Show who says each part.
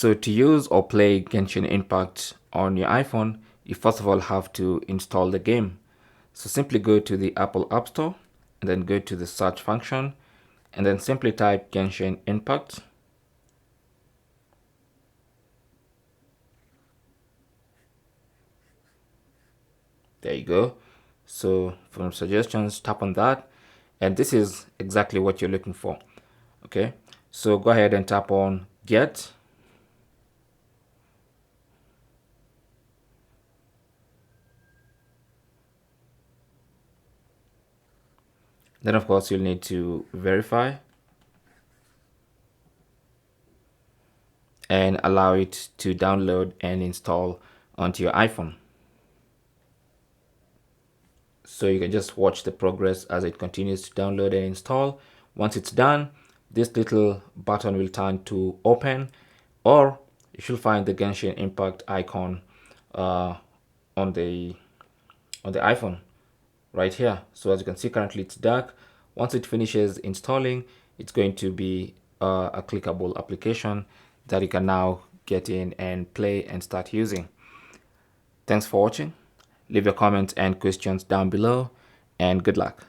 Speaker 1: So to use or play Genshin Impact on your iPhone, you first of all have to install the game. So simply go to the Apple App Store and then go to the search function and then simply type Genshin Impact. There you go. So from suggestions, tap on that. And this is exactly what you're looking for. Okay. So go ahead and tap on Get. Then of course you'll need to verify and allow it to download and install onto your iPhone. So you can just watch the progress as it continues to download and install. Once it's done, this little button will turn to open, or you should find the Genshin Impact icon on the iPhone right here. So as you can see, currently it's dark. Once it finishes installing, it's going to be a clickable application that you can now get in and play and start using. Thanks for watching. Leave your comments and questions down below, and good luck.